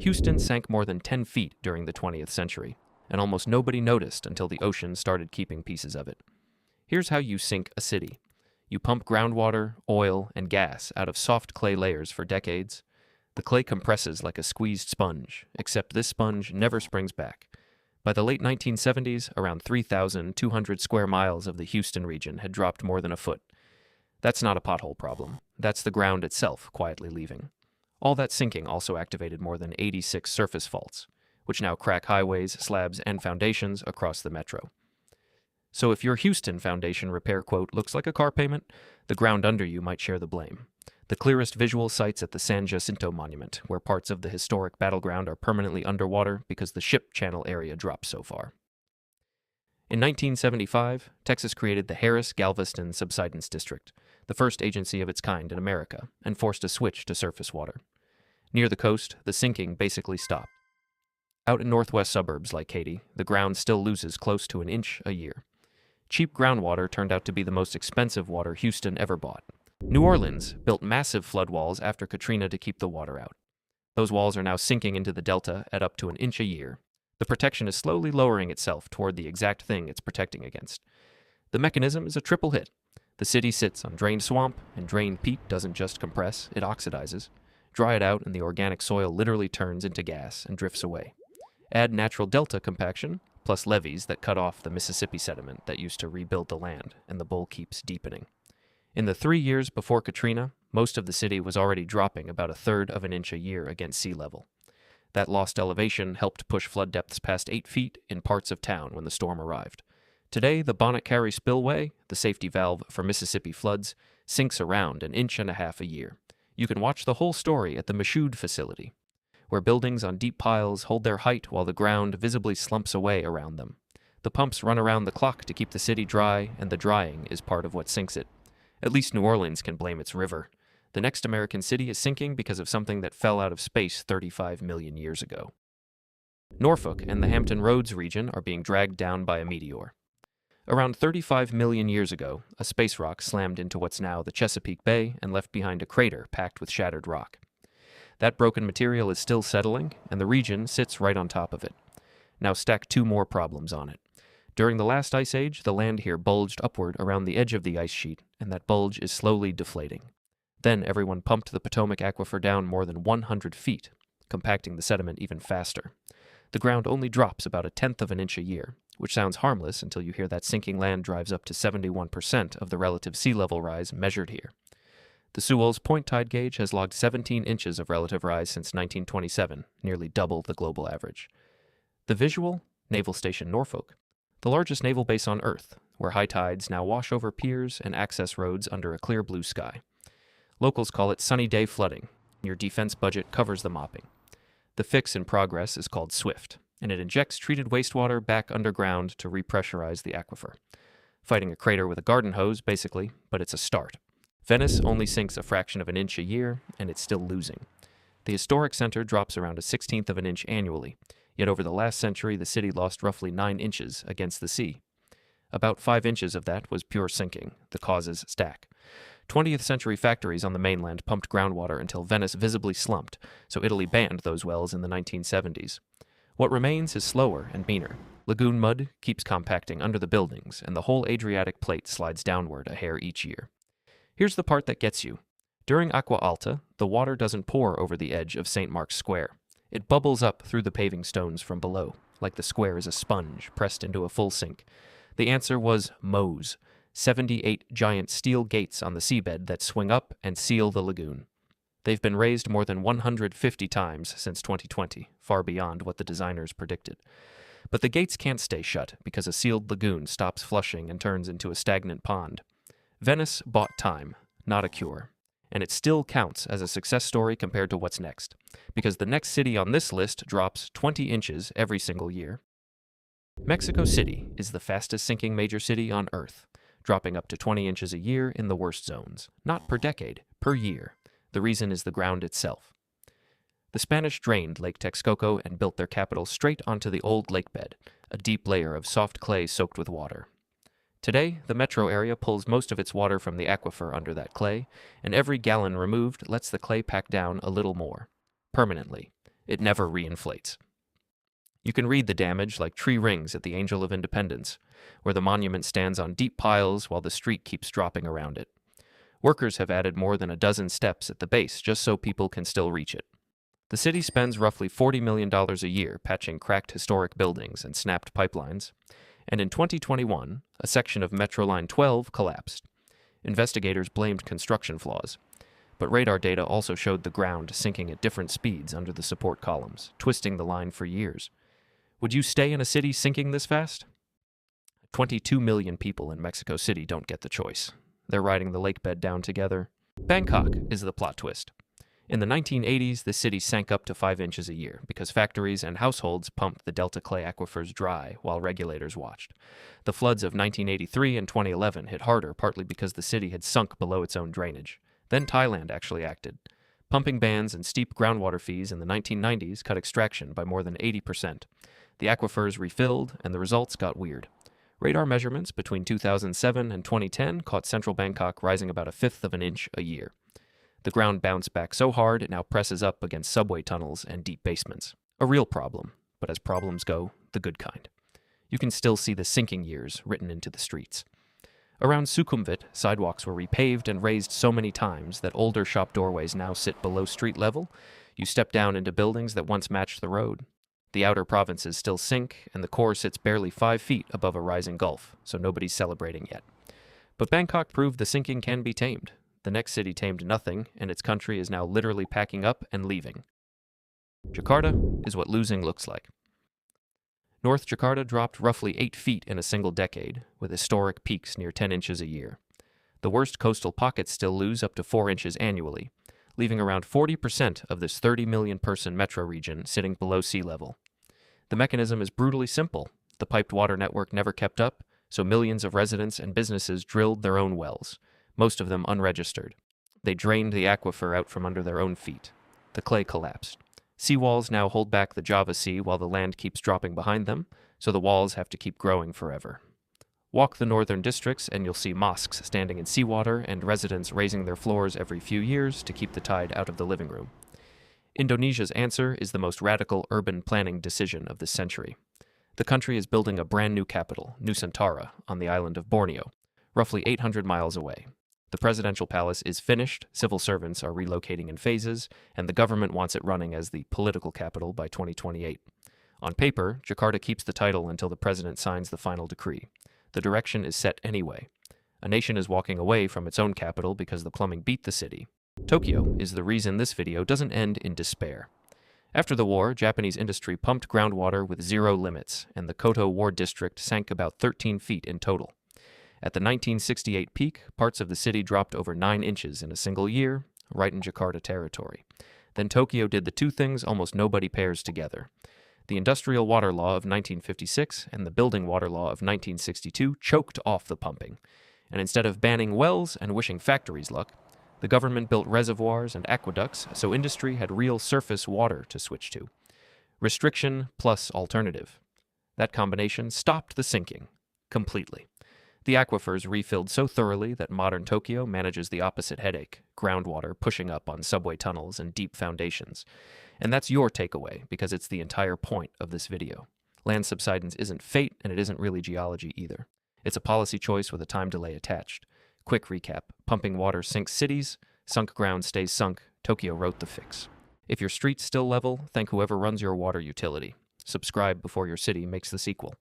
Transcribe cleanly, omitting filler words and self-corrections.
Houston sank more than 10 feet during the 20th century, and almost nobody noticed until the ocean started keeping pieces of it. Here's how you sink a city. You pump groundwater, oil, and gas out of soft clay layers for decades. The clay compresses like a squeezed sponge, except this sponge never springs back. By the late 1970s, around 3,200 square miles of the Houston region had dropped more than a foot. That's not a pothole problem. That's the ground itself quietly leaving. All that sinking also activated more than 86 surface faults, which now crack highways, slabs, and foundations across the metro. So if your Houston foundation repair quote looks like a car payment, the ground under you might share the blame. The clearest visual sites at the San Jacinto Monument, where parts of the historic battleground are permanently underwater because the ship channel area dropped so far. In 1975, Texas created the Harris-Galveston Subsidence District, the first agency of its kind in America, and forced a switch to surface water. Near the coast, the sinking basically stopped. Out in northwest suburbs like Katy, the ground still loses close to an inch a year. Cheap groundwater turned out to be the most expensive water Houston ever bought. New Orleans built massive flood walls after Katrina to keep the water out. Those walls are now sinking into the delta at up to an inch a year. The protection is slowly lowering itself toward the exact thing it's protecting against. The mechanism is a triple hit. The city sits on drained swamp, and drained peat doesn't just compress, it oxidizes. Dry it out, and the organic soil literally turns into gas and drifts away. Add natural delta compaction, plus levees that cut off the Mississippi sediment that used to rebuild the land, and the bowl keeps deepening. In the 3 years before Katrina, most of the city was already dropping about a third of an inch a year against sea level. That lost elevation helped push flood depths past 8 feet in parts of town when the storm arrived. Today, the Bonnet Carré spillway, the safety valve for Mississippi floods, sinks around an inch and a half a year. You can watch the whole story at the Michoud facility, where buildings on deep piles hold their height while the ground visibly slumps away around them. The pumps run around the clock to keep the city dry, and the drying is part of what sinks it. At least New Orleans can blame its river. The next American city is sinking because of something that fell out of space 35 million years ago. Norfolk and the Hampton Roads region are being dragged down by a meteor. Around 35 million years ago, a space rock slammed into what's now the Chesapeake Bay and left behind a crater packed with shattered rock. That broken material is still settling, and the region sits right on top of it. Now stack 2 more problems on it. During the last ice age, the land here bulged upward around the edge of the ice sheet, and that bulge is slowly deflating. Then everyone pumped the Potomac Aquifer down more than 100 feet, compacting the sediment even faster. The ground only drops about 1/10 of an inch a year, which sounds harmless until you hear that sinking land drives up to 71% of the relative sea level rise measured here. The Sewell's Point tide gauge has logged 17 inches of relative rise since 1927, nearly double the global average. The visual? Naval Station Norfolk, the largest naval base on Earth, where high tides now wash over piers and access roads under a clear blue sky. Locals call it sunny day flooding. Your defense budget covers the mopping. The fix in progress is called SWIFT, and it injects treated wastewater back underground to repressurize the aquifer. Fighting a crater with a garden hose, basically, but it's a start. Venice only sinks a fraction of an inch a year, and it's still losing. The historic center drops around 1/16 of an inch annually, yet over the last century the city lost roughly 9 inches against the sea. About 5 inches of that was pure sinking. The causes stack. 20th century factories on the mainland pumped groundwater until Venice visibly slumped, so Italy banned those wells in the 1970s. What remains is slower and meaner. Lagoon mud keeps compacting under the buildings, and the whole Adriatic plate slides downward a hair each year. Here's the part that gets you. During Acqua Alta, the water doesn't pour over the edge of St. Mark's Square. It bubbles up through the paving stones from below, like the square is a sponge pressed into a full sink. The answer was mows, 78 giant steel gates on the seabed that swing up and seal the lagoon. They've been raised more than 150 times since 2020, far beyond what the designers predicted. But the gates can't stay shut because a sealed lagoon stops flushing and turns into a stagnant pond. Venice bought time, not a cure. And it still counts as a success story compared to what's next, because the next city on this list drops 20 inches every single year. Mexico City is the fastest sinking major city on Earth, dropping up to 20 inches a year in the worst zones, not per decade, per year. The reason is the ground itself. The Spanish drained Lake Texcoco and built their capital straight onto the old lake bed, a deep layer of soft clay soaked with water. Today, the metro area pulls most of its water from the aquifer under that clay, and every gallon removed lets the clay pack down a little more, permanently. It never reinflates. You can read the damage like tree rings at the Angel of Independence, where the monument stands on deep piles while the street keeps dropping around it. Workers have added more than a dozen steps at the base just so people can still reach it. The city spends roughly $40 million a year patching cracked historic buildings and snapped pipelines, and in 2021, a section of Metro Line 12 collapsed. Investigators blamed construction flaws, but radar data also showed the ground sinking at different speeds under the support columns, twisting the line for years. Would you stay in a city sinking this fast? 22 million people in Mexico City don't get the choice. They're riding the lake bed down together. Bangkok is the plot twist. In the 1980s, the city sank up to 5 inches a year because factories and households pumped the delta clay aquifers dry while regulators watched. The floods of 1983 and 2011 hit harder partly because the city had sunk below its own drainage. Then Thailand actually acted. Pumping bans and steep groundwater fees in the 1990s cut extraction by more than 80%. The aquifers refilled, and the results got weird. Radar measurements between 2007 and 2010 caught central Bangkok rising about 1/5 of an inch a year. The ground bounced back so hard it now presses up against subway tunnels and deep basements. A real problem, but as problems go, the good kind. You can still see the sinking years written into the streets. Around Sukhumvit, sidewalks were repaved and raised so many times that older shop doorways now sit below street level. You step down into buildings that once matched the road. The outer provinces still sink, and the core sits barely 5 feet above a rising gulf, so nobody's celebrating yet. But Bangkok proved the sinking can be tamed. The next city tamed nothing, and its country is now literally packing up and leaving. Jakarta is what losing looks like. North Jakarta dropped roughly 8 feet in a single decade, with historic peaks near 10 inches a year. The worst coastal pockets still lose up to 4 inches annually, leaving around 40% of this 30 million person metro region sitting below sea level. The mechanism is brutally simple. The piped water network never kept up, so millions of residents and businesses drilled their own wells, most of them unregistered. They drained the aquifer out from under their own feet. The clay collapsed. Seawalls now hold back the Java Sea while the land keeps dropping behind them, so the walls have to keep growing forever. Walk the northern districts and you'll see mosques standing in seawater and residents raising their floors every few years to keep the tide out of the living room. Indonesia's answer is the most radical urban planning decision of this century. The country is building a brand new capital, Nusantara, on the island of Borneo, roughly 800 miles away. The presidential palace is finished, civil servants are relocating in phases, and the government wants it running as the political capital by 2028. On paper, Jakarta keeps the title until the president signs the final decree. The direction is set anyway. A nation is walking away from its own capital because the plumbing beat the city. Tokyo is the reason this video doesn't end in despair. After the war, Japanese industry pumped groundwater with zero limits, and the Koto Ward District sank about 13 feet in total. At the 1968 peak, parts of the city dropped over 9 inches in a single year, right in Jakarta territory. Then Tokyo did the two things almost nobody pairs together. The Industrial Water Law of 1956 and the Building Water Law of 1962 choked off the pumping. And instead of banning wells and wishing factories luck, the government built reservoirs and aqueducts so industry had real surface water to switch to. Restriction plus alternative. That combination stopped the sinking completely. The aquifers refilled so thoroughly that modern Tokyo manages the opposite headache, groundwater pushing up on subway tunnels and deep foundations. And that's your takeaway, because it's the entire point of this video. Land subsidence isn't fate, and it isn't really geology either. It's a policy choice with a time delay attached. Quick recap: pumping water sinks cities, sunk ground stays sunk. Tokyo wrote the fix. If your street's still level, thank whoever runs your water utility. Subscribe before your city makes the sequel.